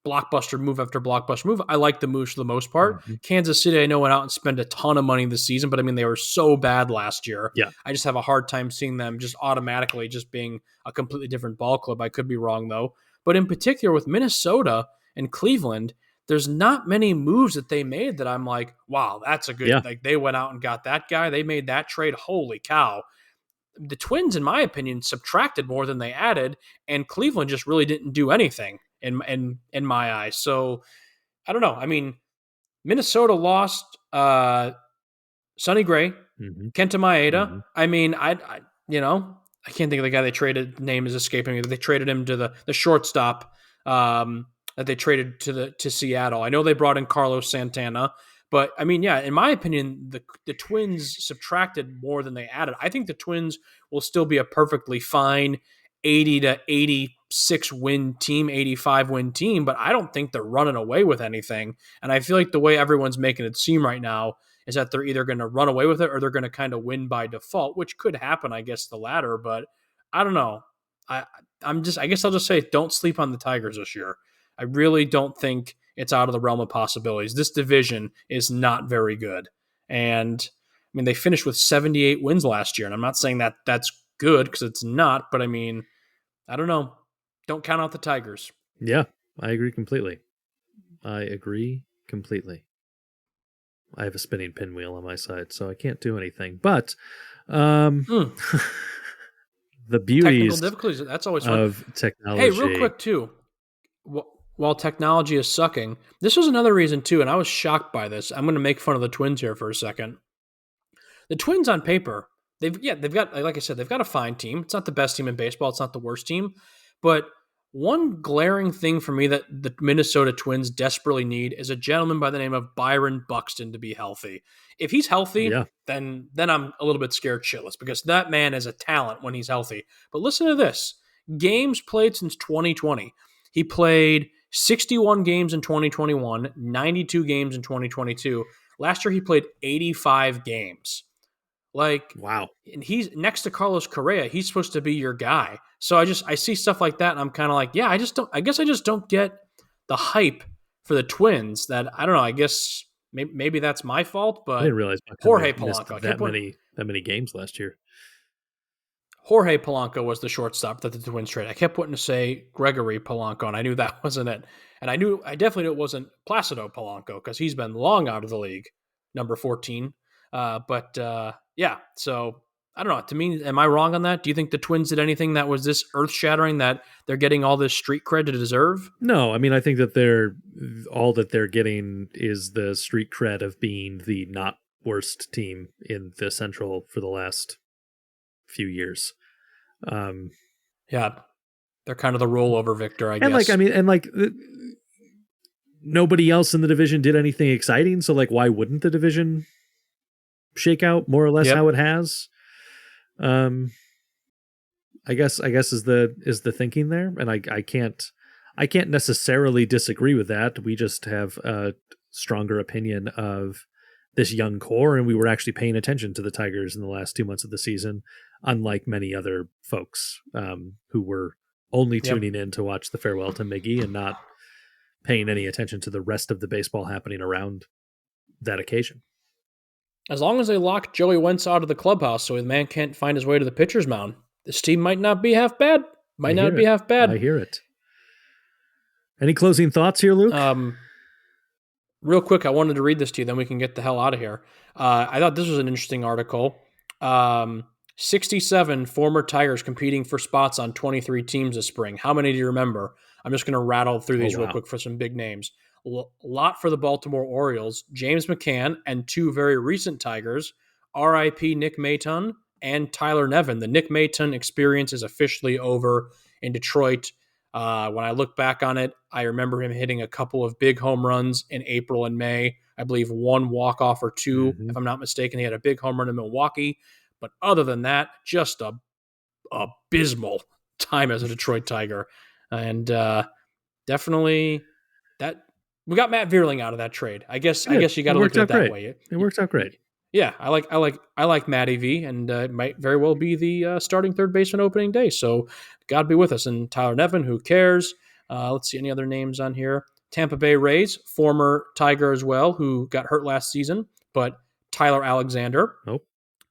S2: blockbuster move after blockbuster move, I like the moves for the most part.
S1: Mhm.
S2: Kansas City, I know, went out and spent a ton of money this season, but I mean, they were so bad last year.
S1: Yeah.
S2: I just have a hard time seeing them just automatically just being a completely different ball club. I could be wrong, though. But in particular, with Minnesota and Cleveland, there's not many moves that they made that I'm like, wow, that's a good,
S1: Yeah.
S2: like, they went out and got that guy. They made that trade. Holy cow. The Twins, in my opinion, subtracted more than they added, and Cleveland just really didn't do anything in my eyes. So I don't know. I mean, Minnesota lost Sonny Gray,
S1: Hmm.
S2: Kenta Maeda.
S1: Hmm.
S2: I mean, I can't think of the guy they traded. The name is escaping me. They traded him to the shortstop that they traded to Seattle. I know they brought in Carlos Santana, but I mean, yeah, in my opinion, the Twins subtracted more than they added. I think the Twins will still be a perfectly fine 80 to 86 win team, 85 win team, but I don't think they're running away with anything. And I feel like the way everyone's making it seem right now is that they're either going to run away with it or they're going to kind of win by default, which could happen, I guess, the latter. But I don't know. I guess I'll just say don't sleep on the Tigers this year. I really don't think it's out of the realm of possibilities. This division is not very good. And I mean, they finished with 78 wins last year. And I'm not saying that that's good because it's not, but I mean, I don't know. Don't count out the Tigers.
S1: Yeah. I agree completely. I have a spinning pinwheel on my side, so I can't do anything. But um, the
S2: Technical
S1: beauties
S2: difficulties, that's always fun.
S1: of
S2: Hey, real
S1: technology.
S2: quick, too. While technology is sucking, this was another reason, too, and I was shocked by this. I'm going to make fun of the Twins here for a second. The Twins on paper, they've got, like I said, they've got a fine team. It's not the best team in baseball. It's not the worst team. But one glaring thing for me that the Minnesota Twins desperately need is a gentleman by the name of Byron Buxton to be healthy. If he's healthy,
S1: Yeah.
S2: then I'm a little bit scared shitless because that man is a talent when he's healthy. But listen to this. Games played since 2020. He played 61 games in 2021, 92 games in 2022. Last year he played 85 games. Like,
S1: Wow.
S2: and he's next to Carlos Correa. He's supposed to be your guy. So I see stuff like that, and I'm kind of like, yeah, I guess I just don't get the hype for the Twins. That I don't know. I guess maybe that's my fault,
S1: I
S2: but
S1: didn't realize
S2: Jorge
S1: Buckner missed
S2: Polanco.
S1: that many games last year.
S2: Jorge Polanco was the shortstop that the Twins traded. I kept wanting to say Gregory Polanco, and I knew that wasn't it. And I definitely knew it wasn't Placido Polanco because he's been long out of the league, number 14. Yeah, so I don't know. To me, am I wrong on that? Do you think the Twins did anything that was this earth shattering that they're getting all this street cred to deserve?
S1: No, I mean I think that all that they're getting is the street cred of being the not worst team in the Central for the last few years.
S2: Yeah, they're kind of the rollover victor, I
S1: And like
S2: guess.
S1: I mean, and like nobody else in the division did anything exciting, so like why wouldn't the division shake out more or less how
S2: Yep.
S1: it has? I guess is the thinking there, and I can't necessarily disagree with that. We just have a stronger opinion of this young core, and we were actually paying attention to the Tigers in the last 2 months of the season, unlike many other folks who were only
S2: Yep.
S1: tuning in to watch the farewell to Miggy and not paying any attention to the rest of the baseball happening around that occasion.
S2: As long as they lock Joey Wentz out of the clubhouse so the man can't find his way to the pitcher's mound, this team might not be half bad.
S1: I
S2: Might
S1: hear
S2: not be
S1: it.
S2: half
S1: I
S2: bad.
S1: hear it. Any closing thoughts here, Luke?
S2: Real quick, I wanted to read this to you, then we can get the hell out of here. I thought this was an interesting article. 67 former Tigers competing for spots on 23 teams this spring. How many do you remember? I'm just going to rattle through these real
S1: Wow.
S2: quick for some big names. A lot for the Baltimore Orioles. James McCann and 2 very recent Tigers, RIP Nick Maton and Tyler Nevin. The Nick Maton experience is officially over in Detroit. When I look back on it, I remember him hitting a couple of big home runs in April and May. I believe one walk off or two,
S1: Mm-hmm.
S2: if I'm not mistaken. He had a big home run in Milwaukee, but other than that, just a abysmal time as a Detroit Tiger, and definitely that we got Matt Vierling out of that trade. I
S1: Good.
S2: guess you got
S1: It
S2: to look
S1: worked
S2: at
S1: out
S2: it that
S1: great.
S2: way.
S1: It worked out great.
S2: Yeah, I like Matty V, and it might very well be the starting third baseman opening day. So God be with us. And Tyler Nevin, who cares? Let's see any other names on here. Tampa Bay Rays, former Tiger as well, who got hurt last season, but Tyler Alexander
S1: Nope.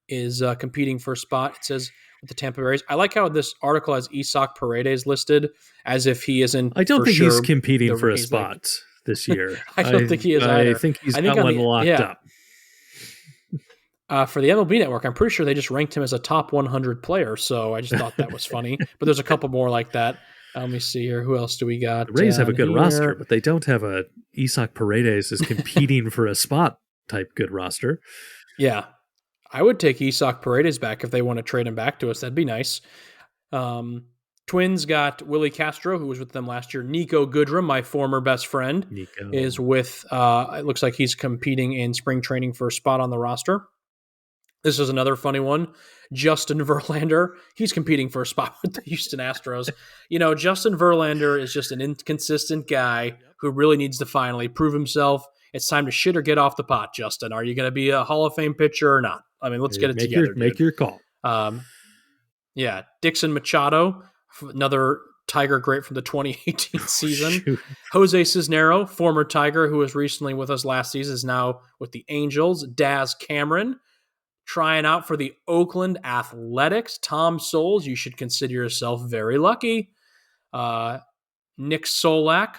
S2: is competing for a spot. It says with the Tampa Bay Rays. I like how this article has Isak Paredes listed as if he isn't
S1: I don't
S2: for
S1: think he's
S2: sure.
S1: competing for a
S2: He's like,
S1: spot this year.
S2: I don't think he is
S1: I
S2: either.
S1: think he's
S2: I think
S1: got
S2: on
S1: one
S2: the
S1: locked up.
S2: For the MLB Network, I'm pretty sure they just ranked him as a top 100 player. So I just thought that was funny. But there's a couple more like that. Let me see here. Who else do we got?
S1: The Rays have a good
S2: here?
S1: roster, but they don't have a Isak Paredes is competing for a spot type good roster.
S2: Yeah, I would take Isak Paredes back if they want to trade him back to us. That'd be nice. Twins got Willie Castro, who was with them last year. Nico Goodrum, my former best friend,
S1: Nico
S2: is with. It looks like he's competing in spring training for a spot on the roster. This is another funny one. Justin Verlander, he's competing for a spot with the Houston Astros. You know, Justin Verlander is just an inconsistent guy who really needs to finally prove himself. It's time to shit or get off the pot, Justin. Are you going to be a Hall of Fame pitcher or not? I mean, let's get it together, dude.
S1: Make your call.
S2: Yeah, Dixon Machado, another Tiger great from the 2018 season.
S1: Shoot.
S2: Jose Cisnero, former Tiger who was recently with us last season, is now with the Angels. Daz Cameron, trying out for the Oakland Athletics. Tom Souls, you should consider yourself very lucky. Nick Solak,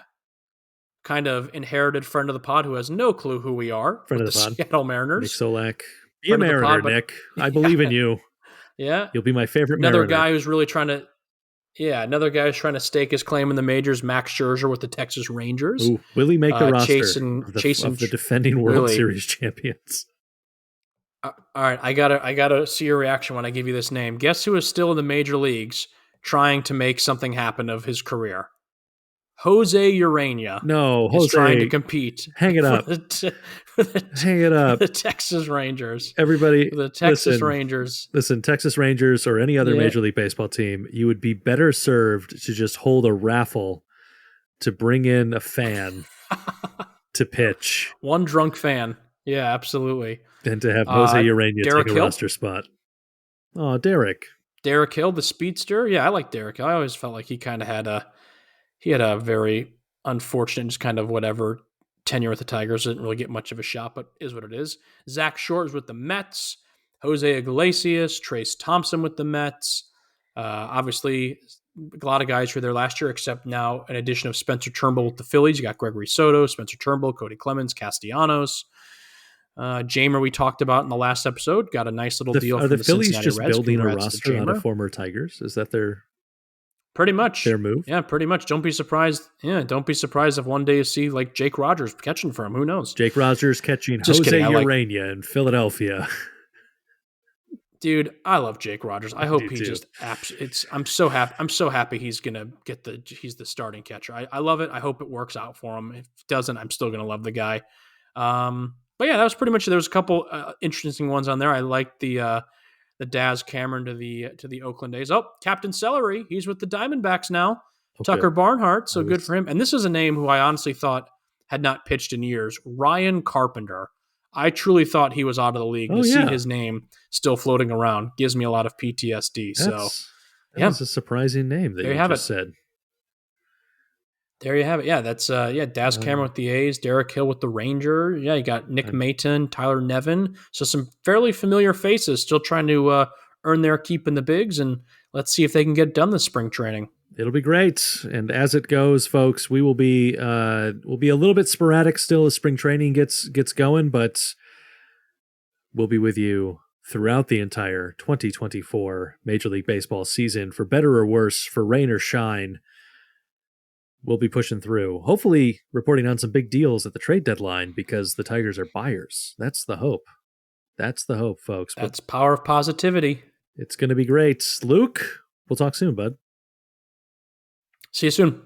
S2: kind of inherited friend of the pod who has no clue who we are.
S1: Friend
S2: with
S1: of the pod.
S2: Seattle Mariners.
S1: Nick Solak. Be a Mariner, Nick. I believe in you.
S2: Yeah.
S1: You'll be my favorite
S2: Another
S1: Mariner.
S2: guy who's really trying to another guy who's trying to stake his claim in the majors, Max Scherzer with the Texas Rangers.
S1: Ooh, will he make the roster
S2: chasing
S1: of the defending World Series champions?
S2: All right, I gotta see your reaction when I give you this name. Guess who is still in the major leagues trying to make something happen of his career? Jose Urania.
S1: No, Jose
S2: is trying to compete.
S1: Hang it up. Hang it up.
S2: The Texas Rangers.
S1: Everybody,
S2: the Texas Rangers.
S1: Listen, Texas Rangers or any other Major League Baseball team, you would be better served to just hold a raffle to bring in a fan to pitch.
S2: One drunk fan. Yeah, absolutely.
S1: Than to have Jose Urania
S2: Derek
S1: take a roster spot. Oh, Derek.
S2: Derek Hill, the speedster. Yeah, I like Derek. I always felt like he kind of had a very unfortunate, just kind of whatever tenure with the Tigers. Didn't really get much of a shot, but is what it is. Zach Short is with the Mets. Jose Iglesias, Trace Thompson with the Mets. Obviously, a lot of guys who were there last year, except now an addition of Spencer Turnbull with the Phillies. You got Gregory Soto, Spencer Turnbull, Cody Clemens, Castellanos. Jamer, we talked about in the last episode, got a nice little deal from the
S1: Phillies
S2: Cincinnati
S1: just
S2: Reds.
S1: building a roster out of former Tigers? Is that
S2: pretty much
S1: their move?
S2: Yeah, pretty much. Don't be surprised. Yeah, don't be surprised if one day you see like Jake Rogers catching for him. Who knows?
S1: Jake Rogers catching
S2: Just
S1: Jose
S2: kidding,
S1: Urania in Philadelphia.
S2: Dude, I love Jake Rogers. I hope he
S1: too.
S2: just I'm so happy. I'm so happy he's gonna he's the starting catcher. I love it. I hope it works out for him. If it doesn't, I'm still gonna love the guy. But yeah, that was pretty much it. There was a couple interesting ones on there. I liked the Daz Cameron to the Oakland A's. Oh, Captain Celery, he's with the Diamondbacks now.
S1: Okay.
S2: Tucker Barnhart, so good for him. And this is a name who I honestly thought had not pitched in years. Ryan Carpenter. I truly thought he was out of the league. See his name still floating around gives me a lot of PTSD.
S1: That was a surprising name that you just said.
S2: There you have it. Yeah, that's Daz Cameron with the A's, Derek Hill with the Rangers. Yeah, you got Nick Maton, Tyler Nevin. So some fairly familiar faces still trying to earn their keep in the bigs, and let's see if they can get done this spring training.
S1: It'll be great. And as it goes, folks, we will be a little bit sporadic still as spring training gets going, but we'll be with you throughout the entire 2024 Major League Baseball season, for better or worse, for rain or shine. We'll be pushing through, hopefully reporting on some big deals at the trade deadline because the Tigers are buyers. That's the hope. That's the hope, folks.
S2: That's power of positivity.
S1: It's going to be great. Luke, we'll talk soon, bud.
S2: See you soon.